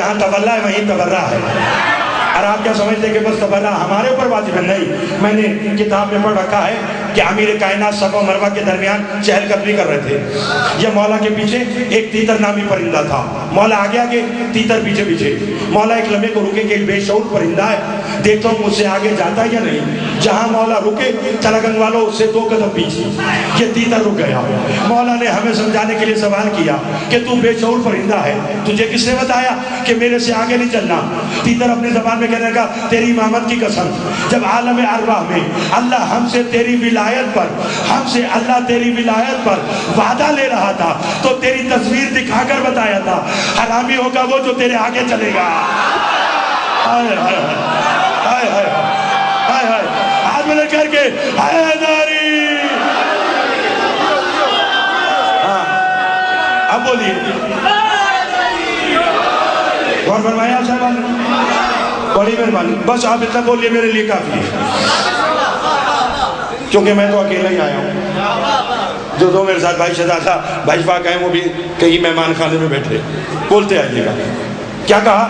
جہاں تولّا ہے وہیں تبرّا ہے۔ اور آپ کیا سمجھتے کہ بس تبرّا ہمارے اوپر واجب ہے؟ نہیں، میں نے کتاب میں پڑھ رکھا ہے کہ امیر کائنات صفا و مروہ کے درمیان چہل قدمی کر رہے تھے، یہ مولا کے پیچھے ایک تیتر نامی پرندہ تھا، مولا آگے آگے تیتر پیچھے پیچھے، مولا ایک لمحے کو رکے کہ ایک بے شعور پرندہ ہے، دیکھتا ہوں مجھ سے آگے جاتا ہے یا نہیں، جہاں مولا رکے چلا گنگ والوں اس سے 2 قدم پیچھے، یہ تیتر رک گیا۔ مولا نے ہمیں سمجھانے کے لیے سوال کیا کہ تو بے شعور پرندہ ہے، تجھے کس نے بتایا کہ میرے سے آگے نہیں چلنا؟ تیتر اپنی زبان میں کہنے لگا تیری امامت کی قسم، جب عالم ارواح میں اللہ ہم سے تیری ولایت پر، ہم سے اللہ تیری ولایت پر وعدہ لے رہا تھا تو تیری تصویر دکھا کر بتایا تھا حرامی ہوگا وہ جو تیرے آگے چلے گا۔ ہائے ہائے ہائے ہائے ہائے ہائے، ہاتھ ملے کر کے حیدری۔ ہاں اب بولیے، غور فرمایا صاحبان نے؟ بڑی مہربانی، بس آپ اتنا بولیے میرے لیے کافی ہے، کیونکہ میں تو اکیلا ہی آیا ہوں، جو 2 میرے ساتھ بھائی شہزادہ بھائی پاک ہیں وہ بھی کہیں مہمان خانے میں بیٹھے، بولتے آئیے گا۔ کیا کہا؟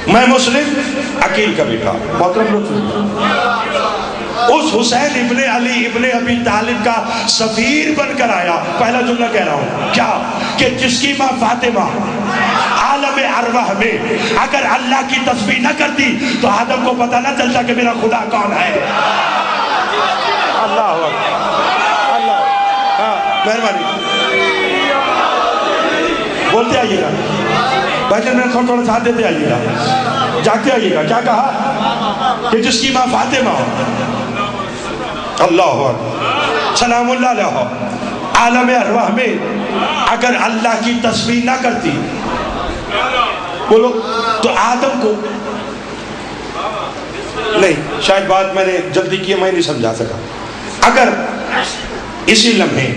میں مسلم عقیل کا بیٹا، محترم لوگ اس حسین ابن علی ابن ابی طالب کا سفیر بن کر آیا۔ پہلا جملہ کہہ رہا ہوں کیا کہ جس کی ماں فاطمہ عالم ارواح میں اگر اللہ کی تسبیح نہ کرتی تو آدم کو پتہ نہ چلتا کہ میرا خدا کون ہے۔ اللہ اللہ، ہاں مہربانی بولتے آئیے گا بھائی جان، میں تھوڑا ساتھ دیتے آئیے گا، جاگتے آئیے گا۔ کیا کہا کہ جس کی ماں فاطمہ اللہ سلام اللہ علیہ عالم ارواح میں اگر اللہ کی تسبیح نہ کرتی بولو تو آدم کو نہیں، شاید بات میں نے جلدی کی میں نہیں سمجھا سکا، اگر اسی لمحے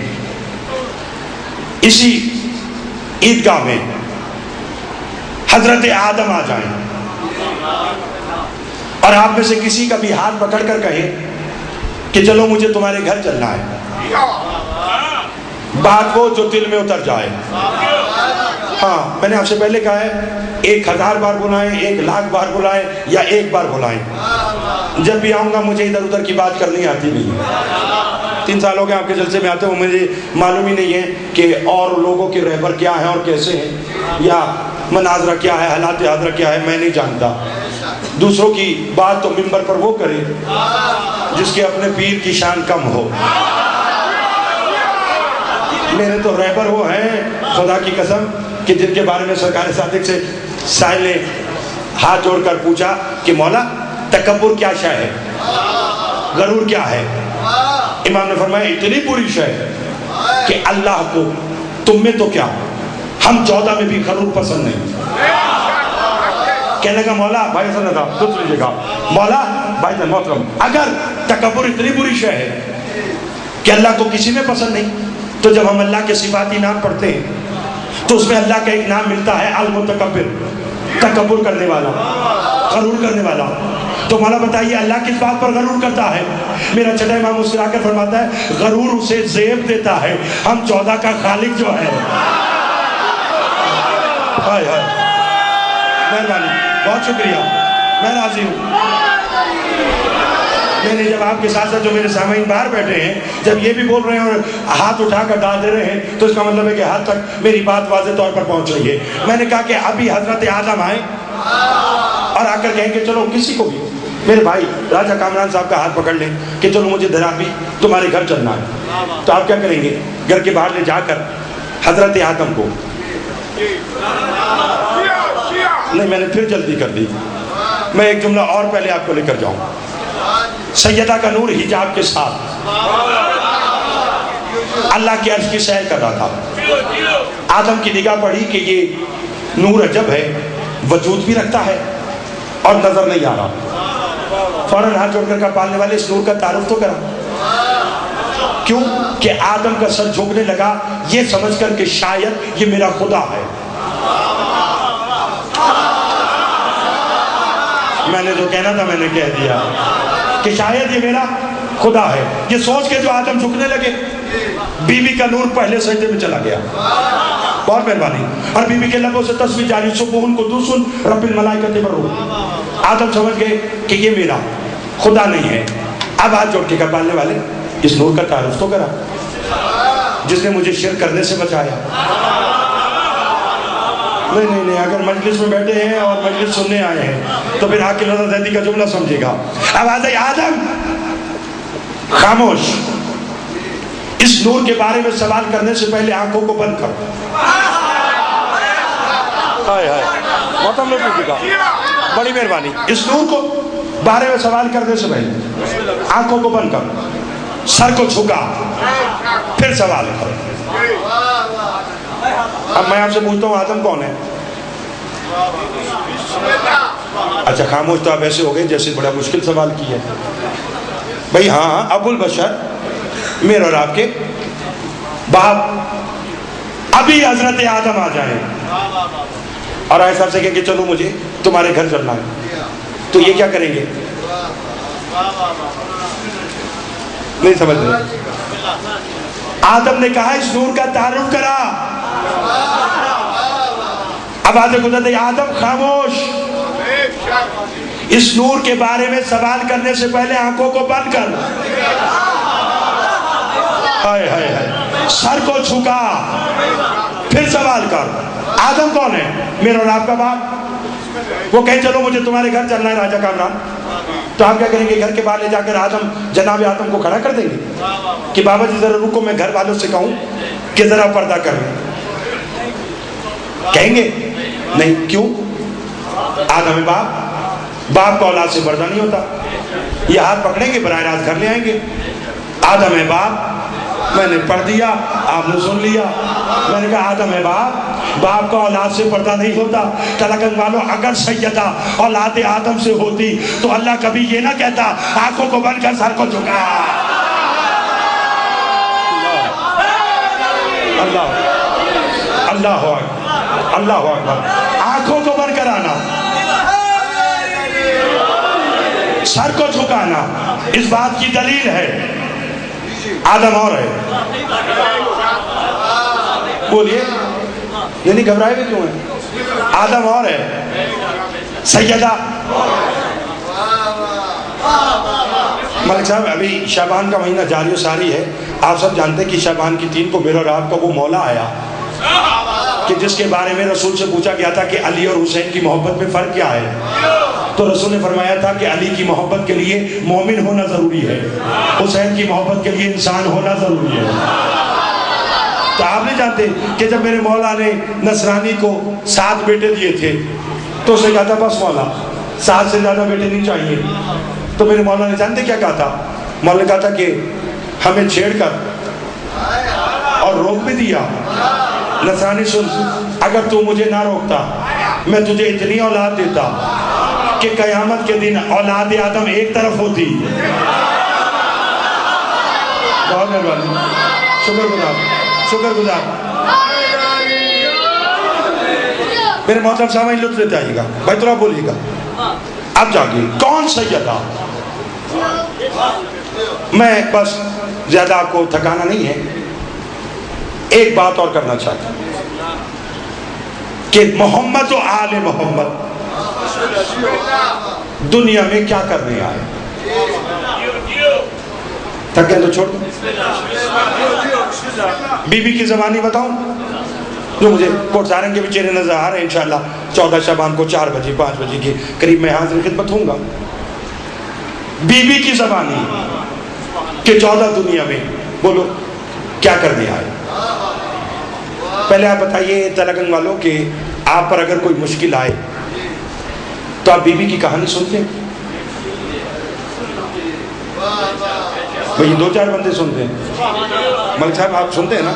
اسی عیدگاہ میں حضرت آدم آ جائیں اور آپ میں سے کسی کا بھی ہاتھ پکڑ کر کہے کہ چلو مجھے تمہارے گھر چلنا ہے، بات وہ جو دل میں اتر جائے۔ ہاں میں نے آپ سے پہلے کہا ہے 1000 بار بلائیں، 1,00,000 بار بلائیں یا 1 بار بلائیں، جب بھی آؤں گا مجھے ادھر ادھر کی بات کرنی آتی نہیں۔ 3 سال ہو گئے آپ کے جلسے میں آتے ہوں، مجھے معلوم ہی نہیں ہے کہ اور لوگوں کے رہبر کیا ہیں اور کیسے ہیں، یا مناظرہ کیا ہے، حالات حاضرہ کیا ہے، میں نہیں جانتا۔ دوسروں کی بات تو منبر پر وہ کرے جس کے اپنے پیر کی شان کم ہو۔ میرے تو رہبر وہ ہیں خدا کی قسم کہ جن کے بارے میں سرکار صادق سے سائل نے ہاتھ جوڑ کر پوچھا کہ مولا تکبر کیا شے ہے، غرور کیا ہے؟ امام نے فرمایا اتنی بری شے کہ اللہ کو تم میں تو کیا ہم 14 میں بھی غرور پسند نہیں۔ کہنے لگا مولا بھائی حسن تھا خود لیجیے گا، مولا بھائی جان محترم اگر تکبر اتنی بری شے ہے کہ اللہ کو کسی میں پسند نہیں تو جب ہم اللہ کے صفاتی نام پڑھتے ہیں تو اس میں اللہ کا ایک نام ملتا ہے المتکبر، تکبر کرنے والا، غرور کرنے والا۔ تو مولا بتائیے اللہ کس بات پر غرور کرتا ہے؟ میرا چھٹا امام مسکرا کر فرماتا ہے غرور اسے زیب دیتا ہے، ہم 14 کا خالق جو ہے۔ ہائے ہائے مہربانی، بہت شکریہ، میں راضی ہوں۔ میں نے جب آپ کے ساتھ ساتھ جو میرے سامعین باہر بیٹھے ہیں جب یہ بھی بول رہے ہیں اور ہاتھ اٹھا کر ڈال دے رہے ہیں تو اس کا مطلب ہے کہ حد تک میری بات واضح طور پر پہنچ رہی ہے۔ میں نے کہا کہ ابھی حضرت آدم آئیں اور آ کر کہیں کہ چلو کسی کو بھی میرے بھائی راجہ کامران صاحب کا ہاتھ پکڑ لیں کہ چلو مجھے ذرا بھی تمہارے گھر چلنا ہے، تو آپ کیا کریں گے؟ گھر کے باہر لے جا کر حضرت آدم کو نہیں، میں نے پھر جلدی کر دی، میں ایک جملہ اور پہلے آپ کو لے کر جاؤں۔ سیدہ کا نور حجاب کے ساتھ اللہ کے عرش کی سیر کر رہا تھا، آدم کی نگاہ پڑی کہ یہ نور عجب ہے، وجود بھی رکھتا ہے اور نظر نہیں آ رہا۔ فوراً ہاتھ جوڑ کر کہا پالنے والے اس نور کا تعارف تو کرا۔ کیوں کہ آدم کا سر جھکنے لگا یہ سمجھ کر کہ شاید یہ میرا خدا ہے۔ میں نے جو کہنا تھا میں نے کہہ دیا کہ شاید یہ میرا خدا ہے، یہ سوچ کے جو آدم جھکنے لگے بیوی کا نور پہلے سجدے میں چلا گیا۔ بہت مہربانی. اور بیوی کے لبوں سے تسبیح جاری, سبحان قدوس رب الملائکۃ والروح. آدم سمجھ گئے کہ یہ میرا خدا نہیں ہے. اب ہاتھ جوڑ کے کہا پالنے والے اس نور کا تعارف تو کرا جس نے مجھے شرک کرنے سے بچایا. نہیں, اگر مجلس میں بیٹھے ہیں اور مجلس سننے آئے ہیں تو پھر عاقل و زیدی کا جملہ سمجھے گا. اب آدھے آدم خاموش, اس نور کے بارے میں سوال کرنے سے پہلے آنکھوں کو بند کر. محترم لوگوں کا بڑی مہربانی, اس نور کو بارے میں سوال کرنے سے پہلے آنکھوں کو بند کر, سر کو جھکا, پھر سوال کر. اب میں آپ سے پوچھتا ہوں آدم کون ہے؟ اچھا خاموش, تو آپ ایسے ہو گئے جیسے بڑا مشکل سوال کیا ہے. بھئی ہاں, ابو البشر میرے اور آپ کے باپ. ابھی حضرت آدم آ جائیں اور آئے صاحب سے کہیں کہ چلو مجھے تمہارے گھر چلنا ہے, تو یہ کیا کریں گے؟ نہیں سمجھ رہے. آدم نے کہا اس نور کا تعارف کرا. اب آدھے گزرتے آدم خاموش, اس نور کے بارے میں سوال کرنے سے پہلے آنکھوں کو بند کر, سر کو جھکا, پھر سوال کر. آدم کون ہے؟ میرا اور آپ کا باپ. وہ کہیں چلو مجھے تمہارے گھر چلنا ہے راجہ کامران, تو آپ کیا کریں گے؟ گھر کے باہر لے جا کر جناب آدم کو کھڑا کر دیں گے کہ بابا جی ذرا رکو, میں گھر والوں سے کہوں کہ ذرا پردہ کریں. کہیں گے نہیں. کیوں؟ آدم باپ کا اولاد سے پردہ نہیں ہوتا. یہ ہاتھ پکڑیں گے براہ راست گھر لے آئیں گے. آدم ہے باپ, میں نے پڑھ دیا, آپ نے سن لیا. میں نے کہا آدم ہے باپ کا اولاد سے پردہ نہیں ہوتا. تلگن والوں, اگر سیدہ اولاد آدم سے ہوتی تو اللہ کبھی یہ نہ کہتا آنکھوں کو بند کر سر کو جھکا. اللہ اکبر. آنکھوں کو بند کرانا, سر کو جھکانا, اس بات کی دلیل ہے آدم اور ہے. بولیے, یعنی گھبرائے بھی کیوں ہیں؟ آدم اور ہے, سیدہ. ملک صاحب ابھی شعبان کا مہینہ جاری و ساری ہے. آپ سب جانتے ہیں کہ شعبان کی 3 کو میرا اور آپ کا وہ مولا آیا کہ جس کے بارے میں رسول سے پوچھا گیا تھا کہ علی اور حسین کی محبت میں فرق کیا ہے. تو رسول نے فرمایا تھا کہ علی کی محبت کے لیے مومن ہونا ضروری ہے, حسین کی محبت کے لیے انسان ہونا ضروری ہے. تو آپ نہیں جانتے کہ جب میرے مولا نے نصرانی کو 7 بیٹے دیے تھے تو اسے کہا تھا بس مولا 7 سے زیادہ بیٹے نہیں چاہیے. تو میرے مولا نے جانتے کیا کہا تھا؟ مولا نے کہا تھا کہ ہمیں چھیڑ کر اور روک بھی دیا. نصرانی سن, اگر تو مجھے نہ روکتا میں تجھے اتنی اولاد دیتا کہ قیامت کے دن اولاد آدم ایک طرف ہوتی. بہت مہربانی, شکر گزار. میرے محترم سامعین لطف لیتے آئیے گا. بھائی تھوڑا بولیے گا. اب جاگیے, کون سیدہ؟ میں بس زیادہ آپ کو تھکانا نہیں ہے, ایک بات اور کرنا چاہتا ہوں کہ محمد و آل محمد دنیا میں کیا کرنے آئے. تھکے تو چھوڑ دو. بی بی کی زبانی بتاؤں جو مجھے کوٹ سارنگ کے بھی چہرے نظر آ رہے ہیں. انشاءاللہ 14 شعبان کو 4 بجے 5 بجے کے قریب میں حاضر خدمت ہوں گا. بی بی کی زبانی کہ 14 دنیا میں بولو کیا کرنے آئے. پہلے آپ بتائیے تلگنگ والوں کہ آپ پر اگر کوئی مشکل آئے تو آپ بی بی کی کہانی سنتے ہیں؟ بھئی 2-4 بندے سنتے ہیں. ملک صاحب آپ سنتے ہیں نا؟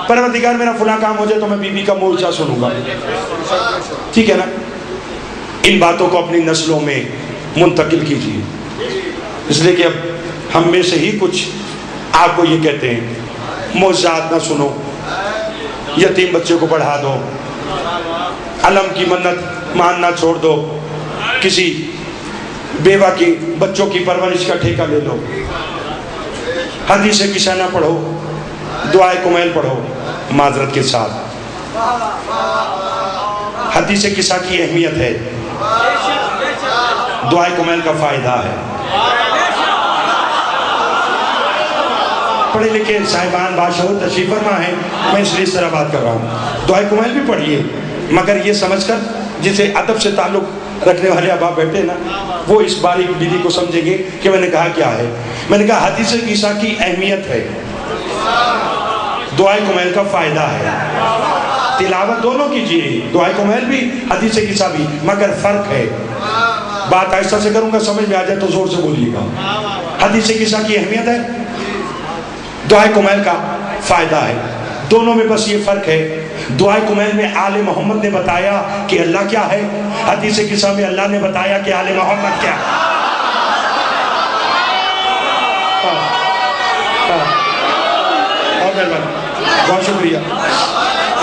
پروردگار میرا فلاں کام ہو جائے تو میں بی بی کا مورچہ سنوں گا. ٹھیک ہے نا؟ ان باتوں کو اپنی نسلوں میں منتقل کیجیے, اس لیے کہ اب ہم میں سے ہی کچھ آپ کو یہ کہتے ہیں معجزات نہ سنو, یتیم بچے کو پڑھا دو, علم کی منت ماننا چھوڑ دو, کسی بیوہ کی بچوں کی پرورش کا ٹھیکہ لے لو, حدیث کشانہ پڑھو, دعائے کمیل پڑھو. معذرت کے ساتھ حدیث قصہ کی اہمیت ہے، دعائے کمیل کا فائدہ ہے۔ پڑھے لکھے صاحبان باشعور تشریف فرما ہیں، میں اس لیے اس طرح بات کر رہا ہوں۔ دعائے کمیل بھی پڑھیے، مگر یہ سمجھ کر جسے ادب سے تعلق رکھنے والے احباب بیٹھے نا، وہ اس باریک بیدی کو سمجھیں گے کہ میں نے کہا کیا ہے۔ میں نے کہا حدیث قصہ کی اہمیت ہے، دعائے کمیل کا فائدہ ہے۔ تلاوت دونوں کیجئے، دعائے کمیل بھی حدیث قصہ بھی، مگر فرق ہے۔ بات آہستہ سے کروں گا، سمجھ میں آ جائے تو زور سے بولیے گا۔ حدیث قصہ کی اہمیت ہے، دعائے کمیل کا فائدہ ہے، دونوں میں بس یہ فرق ہے۔ دعائے کمیل میں آل محمد نے بتایا کہ اللہ کیا ہے، حدیث قصہ میں اللہ نے بتایا کہ آل محمد کیا ہے۔ بہت شکریہ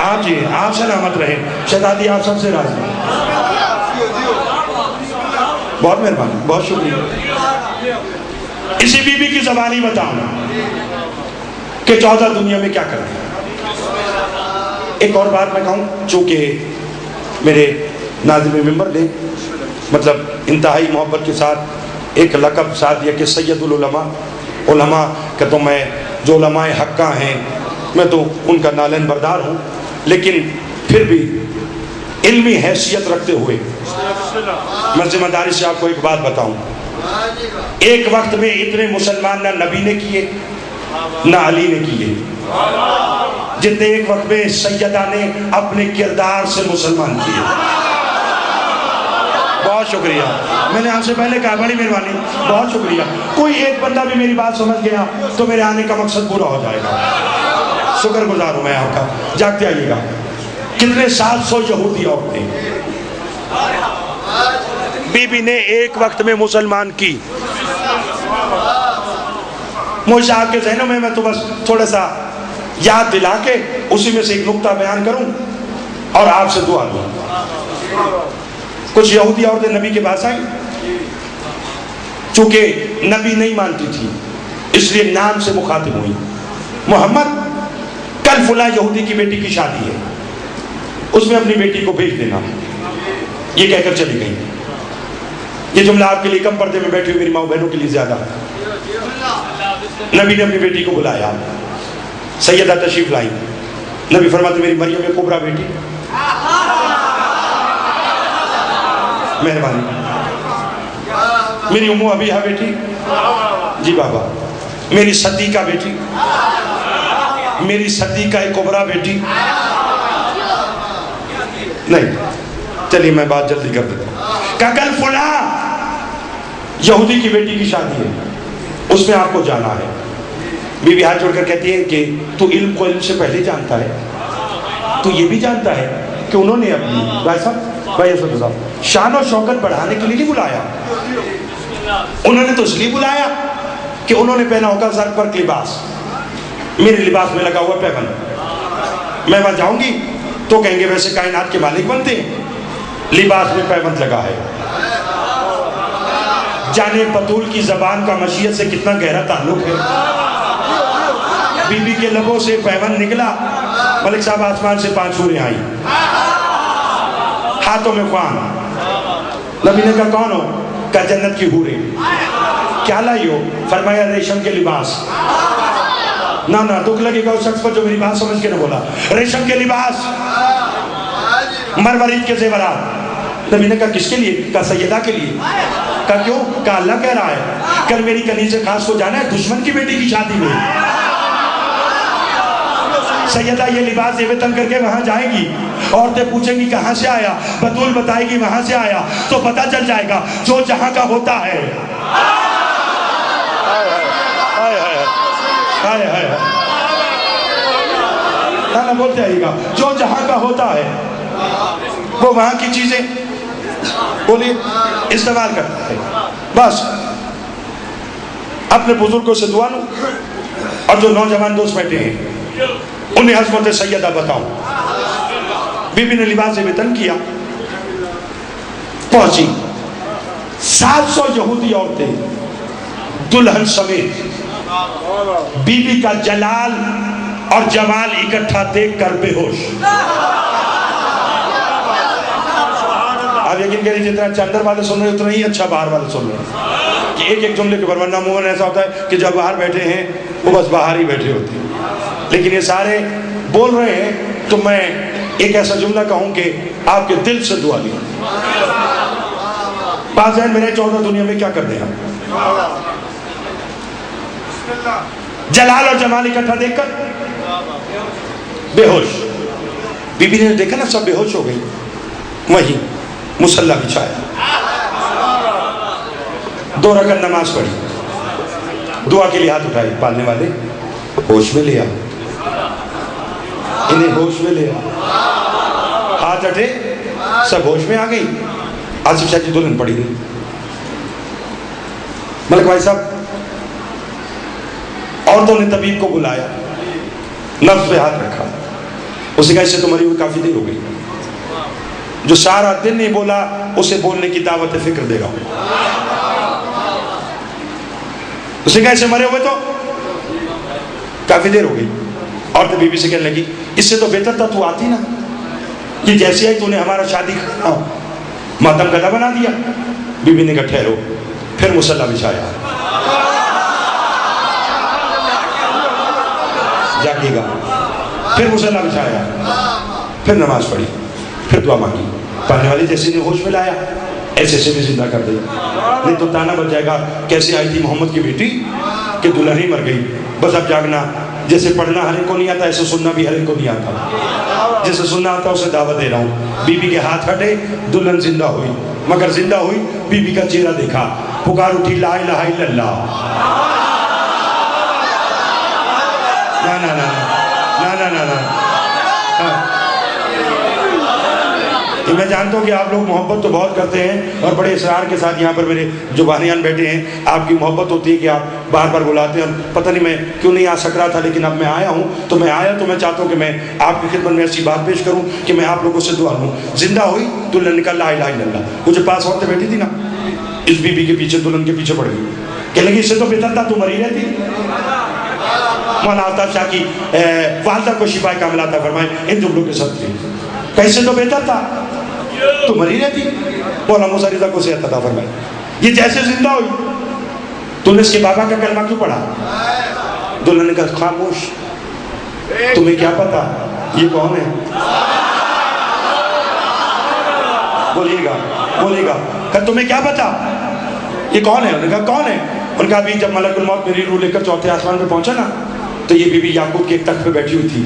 آپ جی، آپ سلامت رہے شہزادی، آپ سب سے راضی، بہت مہربانی، بہت شکریہ۔ اسی بی بی کی زبانی بتاؤں کہ 14 دنیا میں کیا کرتے ہیں۔ ایک اور بات میں کہوں، چونکہ میرے ناظم ممبر نے مطلب انتہائی محبت کے ساتھ ایک لقب ساتھ دیا کہ سید العلماء، علماء کہ تو میں جو علماء حقہ ہیں میں تو ان کا نالین بردار ہوں، لیکن پھر بھی علمی حیثیت رکھتے ہوئے میں ذمہ داری سے آپ کو ایک بات بتاؤں۔ ایک وقت میں اتنے مسلمان نہ نبی نے کیے نہ علی نے کیے جتنے ایک وقت میں سیدہ نے اپنے کردار سے مسلمان کیے۔ بہت شکریہ، میں نے آپ سے پہلے کہا، بڑی مہربانی، بہت شکریہ۔ کوئی ایک بندہ بھی میری بات سمجھ گیا تو میرے آنے کا مقصد پورا ہو جائے گا۔ شکر گزار ہوں میں آپ کا، جاگتے آئیے گا۔ کتنے 700 یہودی عورتیں بی بی نے ایک وقت میں مسلمان کی۔ مجھے آپ کے ذہنوں میں تو بس تھوڑا سا یاد دلا کے اسی میں سے ایک نقطہ بیان کروں اور آپ سے دعا لوں۔ کچھ یہودی عورتیں نبی کے پاس آئیں، چونکہ نبی نہیں مانتی تھی اس لیے نام سے مخاطب ہوئی، محمد کل فلاں یہودی کی بیٹی کی شادی ہے، اس میں اپنی بیٹی کو بھیج دینا، یہ کہہ کر چلی گئی۔ یہ جملہ آپ کے لیے کم پردے میں بیٹھی ہوئی میری ماں بہنوں کے لیے زیادہ ہے۔ نبی نے اپنی بیٹی کو بلایا، سیدہ تشریف لائی، نبی فرماتے میری مریم کبریٰ بیٹی، مہربانی، میری امو ابیہ بیٹی، جی بابا، میری صدیقہ بیٹی، میری صدیقہ کبریٰ بیٹی، نہیں چلیے میں بات جلدی کر دیتا ہوں۔ کہ کل فلاں یہودی کی بیٹی کی شادی ہے، اس میں آپ کو جانا ہے۔ بی بی ہاتھ جوڑ کر کہتی ہے کہ تو علم کو علم سے پہلے جانتا ہے، تو یہ بھی جانتا ہے کہ انہوں نے اپنی بھائی صاحب شان و شوکت بڑھانے کے لیے نہیں بلایا، انہوں نے تو اس لیے بلایا کہ انہوں نے پہنا ہوگا سر پر لباس، میرے لباس میں لگا ہوا پیبند، میں وہاں جاؤں گی تو کہیں گے ویسے کائنات کے مالک بنتے ہیں، لباس میں پیبند لگا ہے۔ جانے بطول کی زبان کا مشیت سے کتنا گہرا تعلق ہے۔ بی بی کے لبوں سے پیبند نکلا، ملک صاحب آسمان سے 5 حوریں آئی، ہاتھوں میں خوان۔ نبی نے کہا کون ہو؟ کہا جنت کی حوریں۔ کیا لائی ہو؟ فرمایا ریشم کے لباس۔ نہ دکھ لگے گا اس شخص پر جو میری بات سمجھ کے نہ بولا، ریشم کے لباس، مروارید کے زیورات۔ نبی نے کہا کس کے لیے؟ کہا سیدہ کے لیے۔ کہا کیوں؟ کہا اللہ کہہ رہا ہے کل میری کنیز خاص کو جانا ہے دشمن کی بیٹی کی شادی میں، سیدہ یہ لباس یہ وطن کر کے وہاں جائے گی، عورتیں پوچھیں گی کہاں سے آیا، بطول بتائے گی وہاں سے آیا، تو پتہ چل جائے گا جو جہاں کا ہوتا ہے۔ بولتے آئیے گا، جو جہاں کا ہوتا ہے وہ وہاں کی چیزیں بولیے استعمال کرتا ہے۔ بس اپنے بزرگوں سے دعا لوں، اور جو نوجوان دوست بیٹھے ہیں انہیں عظمت سیدہ بتاؤں۔ بی بی نے لباس وطن کیا، پہنچی 700 یہودی عورتیں دلہن سمیت، بی بی کا جلال اور جمال اکٹھا دیکھ کر بے ہوش. آپ یقین کریے جتنا اچھا اندر والے سن رہے اتنا ہی اچھا باہر والے سن رہے ہیں کہ ایک ایک جملے کے ورنہ عموماً ایسا ہوتا ہے کہ جب باہر بیٹھے ہیں وہ بس باہر ہی بیٹھے ہوتے ہیں، لیکن یہ سارے بول رہے ہیں تو میں ایک ایسا جملہ کہوں کہ آپ کے دل سے دعا لیں. بات ذہن میرے 14 دنیا میں کیا کر دیں ہم؟ جلال اور جمال اکٹھا دیکھ کر بے ہوش. بی بی نے دیکھا نا سب بے ہوش ہو گئی، وہیں مصلی بچھایا، 2 رکعت نماز پڑھی، دعا کے لیے ہاتھ اٹھائے. پالنے والے ہوش میں لیا، انہیں ہوش میں لیا، ہاتھ اٹھے، سب ہوش میں آ گئی. آصف شاہ کی دلہن پڑی گئی. ملک بھائی صاحب عورتوں نے طبیب کو بلایا، نبض پہ ہاتھ رکھا، اسے کہا اس سے تو مری ہوئی کافی دیر ہو گئی، جو سارا دن نہیں بولا اسے بولنے کی دعوت فکر دے رہا ہوں. اسے کہا اس سے مرے ہوئے تو کافی دیر ہو گئی. عورت بی بی سے کہنے لگی اس سے تو بہتر تھا تو آتی نا، یہ جیسے آئی تو نے ہمارا شادی ماتم گدا بنا دیا. بی بی نے کہا ٹھہرو، پھر مصلی بچھایا، جاگے گا، پھر مصلی بچھایا، پھر نماز پڑھی، پھر دعا مانگی. پڑھنے والی جیسے نے ہوش میں لایا ایسے سے بھی زندہ کر دیا. نہیں تو تانا بچ جائے گا کیسے آئی تھی محمد کی بیٹی کہ دلہن ہی مر گئی. بس اب جاگنا، جیسے پڑھنا ہر ایک کو نہیں آتا ایسے سننا بھی ہر ایک کو نہیں آتا. جیسے سننا آتا اسے دعوت دے رہا ہوں. بی بی کے ہاتھ ہٹے، دلہن زندہ ہوئی، مگر زندہ ہوئی بی بی کا چہرہ دیکھا، پکار اٹھی لا الہ الا اللہ. نا نا نا نا نا نا نا. میں جانتا ہوں کہ آپ لوگ محبت تو بہت کرتے ہیں اور بڑے اصرار کے ساتھ یہاں پر میرے جو بانیان بیٹھے ہیں آپ کی محبت ہوتی ہے کہ آپ بار بار بلاتے ہیں. پتہ نہیں میں کیوں نہیں آ سک رہا تھا، لیکن اب میں آیا ہوں تو میں آیا تو میں چاہتا ہوں کہ میں آپ کی خدمت میں ایسی بات پیش کروں کہ میں آپ لوگوں سے دعا لوں. زندہ ہوئی دلہن نکل لا الہ الا اللہ. وہ جو پاس عورتیں بیٹھی تھی نا اس بی بی کے پیچھے دلہن کے پیچھے پڑ گئی، کہنے لگی اس سے تو بہتر تھا تو مری رہتی. مولانا آفتاب شاہ کی والدہ کو شفا کاملہ عطا فرمائے ان جملوں کے ساتھ تھے، کیسے تو بہتر تھا تو مری رہتی. مولانا موسیٰ رضا کو صحت عطا فرمائے. یہ جیسے زندہ ہوئی تم نے اس کے بابا کا کلمہ کیوں پڑھا؟ دلہن نے کہا خاموش، تمہیں کیا پتا یہ کون ہے؟ بولیے گا بولیے گا. کہ تمہیں کیا پتا یہ کون ہے؟ انہوں نے کہا کون ہے؟ ان کا ابھی جب ملک الموت میری روح لے کر 4تھے آسمان پہ پہنچا نا تو یہ بی بی یعقوب کے ایک تخت پہ بیٹھی ہوئی تھی،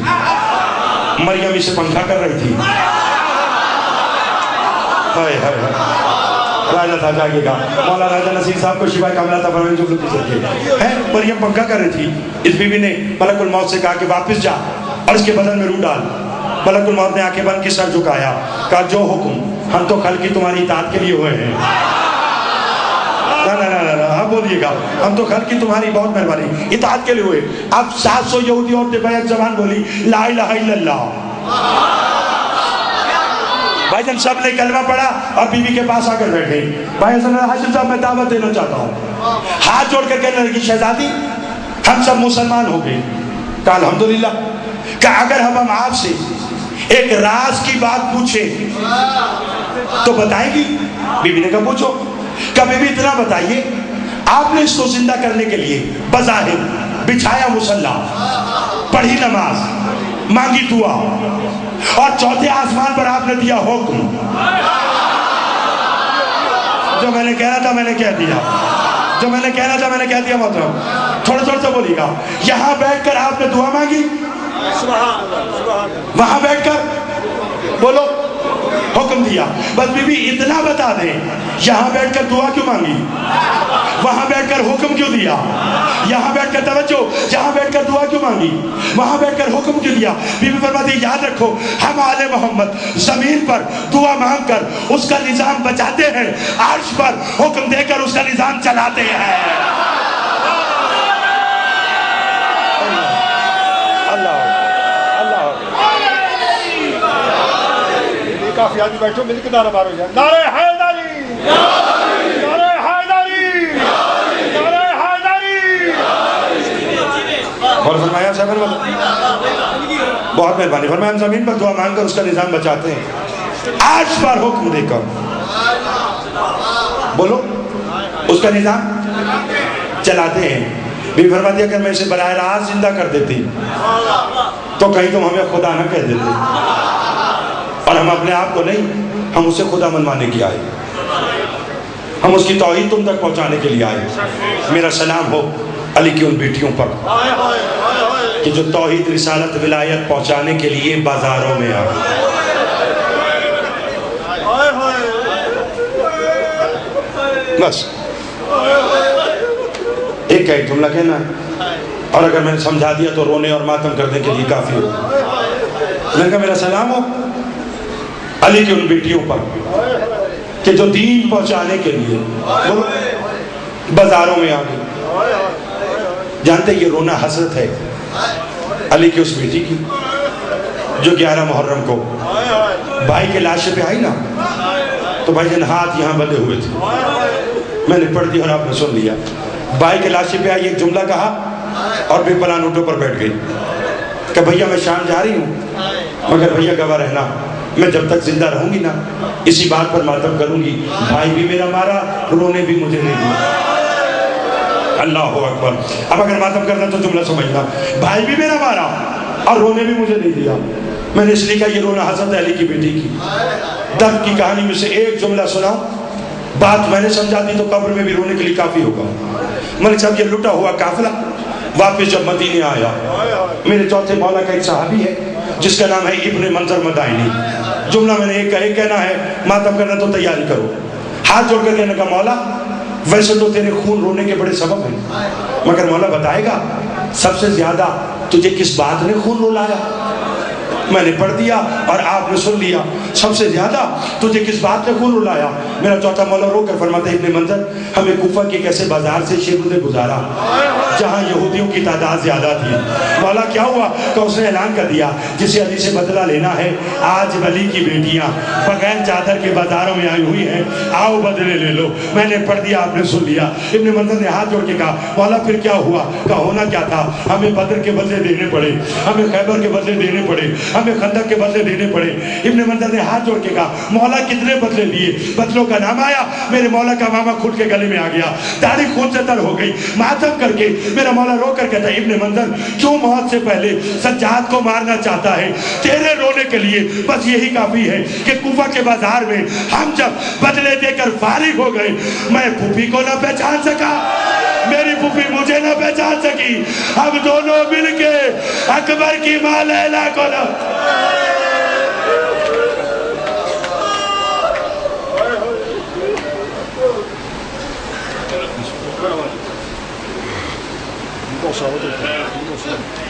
مریم اسے پنکھا کر رہی تھی. راجہ تھا جاگے گا. مولانا راجہ نصیر صاحب کو شفا کاملہ عطا فرمائے جو لوگ کے ہیں. مریم پنکھا کر رہی تھی. اس بی بی نے ملک الموت سے کہا کہ واپس جا اور اس کے بدن میں روح ڈال. ملک الموت نے آنکھیں بند کی سر جھکایا، کہا جو حکم، ہم تو کل کی تمہاری اطاعت کے لیے ہوئے ہیں. آپ بولیے گا ہم تو کل کی تمہاری بہت مہربانی اطاعت کے لیے ہوئے. اب 700 یہودی عورتیں بیک زبان بولی لا الہ الا اللہ. بھائی جان سب نے کلمہ پڑھا اور بی بی کے پاس آ کر بیٹھے. بھائی حسن ہاشم صاحب میں دعوت دینا چاہتا ہوں. ہاتھ جوڑ کر کہنے لگی شہزادی ہم سب مسلمان ہو گئے. کہا الحمدللہ. کہا اگر ہم آپ سے ایک راز کی بات پوچھیں تو بتائیں گی؟ بی بی نے کہا پوچھو. کہا بی بی اتنا بتائیے آپ نے اس کو زندہ کرنے کے لیے بظاہر بچھایا مصلی، پڑھی نماز، مانگی دعا اور 4تھے آسمان پر آپ نے دیا حکم. جو میں نے کہنا تھا میں نے کہہ دیا، جو میں نے کہنا تھا میں نے کہہ دیا. محترم تھوڑا تھوڑا سا بولیے گا. یہاں بیٹھ کر آپ نے دعا مانگی، وہاں بیٹھ کر بولو حکم دیا. بس بی بی اتنا بتا دیں یہاں بیٹھ کر دعا کیوں مانگی، وہاں بیٹھ کر حکم کیوں دیا، یہاں بیٹھ کر توجہ یہاں بیٹھ کر دعا کیوں مانگی، وہاں بیٹھ کر حکم کیوں دیا. بی بی فرماتی یاد رکھو ہم آل محمد زمین پر دعا مانگ کر اس کا نظام بچاتے ہیں، عرش پر حکم دے کر اس کا نظام چلاتے ہیں. کافی آدمی بیٹھو مل کے نعرہ مارو جائے. نعرہ حیدری، نعرہ حیدری، نعرہ حیدری. اور فرمایا صاحب بہت مہربانی فرمایا ہم زمین پر دعا مانگ کر اس کا نظام بچاتے ہیں، آج بار حکم دے کر بولو اس کا نظام چلاتے ہیں۔ بھی فرما دیا اگر میں اسے براہ راست زندہ کر دیتی تو کہیں تم ہمیں خدا نہ کہہ دیتے، اور ہم اپنے آپ کو نہیں، ہم اسے خدا منوانے کی آئے، ہم اس کی توحید تم تک پہنچانے کے لیے آئے۔ میرا سلام ہو علی کی ان بیٹیوں پر کہ جو توحید رسالت ولایت پہنچانے کے لیے بازاروں میں آئے۔ بس ایک جملہ کہنا ہے، اور اگر میں نے سمجھا دیا تو رونے اور ماتم کرنے کے لیے کافی ہو۔ میں نے کہا میرا سلام ہو علی کی ان بیٹیوں پر کہ جو دین پہنچانے کے لیے بازاروں میں آ گئی۔ جانتے یہ رونا حسرت ہے علی کی اس بیٹی کی جو 11 محرم کو بھائی کے لاشے پہ آئی نا، تو بھائی جن ہاتھ یہاں بندھے ہوئے تھے، میں نے پڑھ دی اور آپ نے سن لیا۔ بھائی کے لاشے پہ آئی، ایک جملہ کہا اور بے پناہ اونٹوں پر بیٹھ گئی کہ بھیا میں شام جا رہی ہوں، مگر بھیا گواہ رہنا میں جب تک زندہ رہوں گی نا اسی بات پر ماتم کروں گی، بھائی بھی میرا مارا، رونے بھی مجھے نہیں دیا۔ اللہ اکبر۔ اب اگر ماتم کرنا تو جملہ سمجھنا، بھائی بھی میرا مارا اور رونے بھی مجھے نہیں دیا۔ میں نے اس لیے کہا یہ رونا حضرت علی کی بیٹی کی درد کی کہانی میں سے ایک جملہ سناؤں، بات میں نے سمجھا دی تو قبر میں بھی رونے کے لیے کافی ہوگا۔ ملک صاحب یہ لٹا ہوا قافلہ واپس جب مدینے آیا، میرے چوتھے مولا کا ایک صحابی ہے جس کا نام ہے ابن منظر مدائنی۔ جملہ میں نے ایک کہنا ہے، ماتم کرنا تو تیاری کرو۔ ہاتھ جوڑ کر کہنے کا مولا ویسے تو تیرے خون رونے کے بڑے سبب ہیں، مگر مولا بتائے گا سب سے زیادہ تجھے کس بات نے خون رلایا؟ میں نے پڑھ دیا اور آپ نے سن لیا، سب سے زیادہ تجھے کس بات نے خون رلایا؟ میرا چوتھا مولا رو کر فرماتا ہے ابن منظر ہمیں کوفہ کے کیسے بازار سے شیخوں نے گزارا جہاں یہودیوں کی تعداد زیادہ تھی۔ مولا کیا ہوا کہ اس نے اعلان کر دیا جسے علی سے بدلہ لینا ہے، آج علی کی بیٹیاں بغیر چادر کے بازاروں میں آئی ہوئی ہیں، آؤ بدلے لے لو۔ میں نے پڑھ دیا، آپ نے سن لیا۔ ابن منظر نے ہاتھ جوڑ کے کہا مولا پھر کیا ہوا؟ کہا ہونا کیا تھا، ہمیں بدر کے بدلے دینے پڑے، ہمیں خیبر کے بدلے دینے پڑے، ہمیں خندق کے بدلے دینے پڑے۔ ابن منظر نے ہاتھ جوڑ کے کہا مولا کتنے بدلے لیے؟ بدلوں کا نام آیا، میرے مولا کا ماما کھل کے گلے میں آ گیا، داڑھی خون سے تر ہو گئی۔ ماتم کر کے میرا مولا رو کر کہتا ہے ابن منظر کیوں موت سے پہلے سجاد کو مارنا چاہتا ہے؟ تیرے رونے کے لیے بس یہی کافی ہے کہ کوفہ کے بازار میں ہم جب بدلے دے کر فارغ ہو گئے، میں پھوپھی کو نہ پہچان سکا، میری پھوپھی مجھے نہ پہچان سکی، ہم دونوں مل کے اکبر کی ماں لیلا کو نہ Não,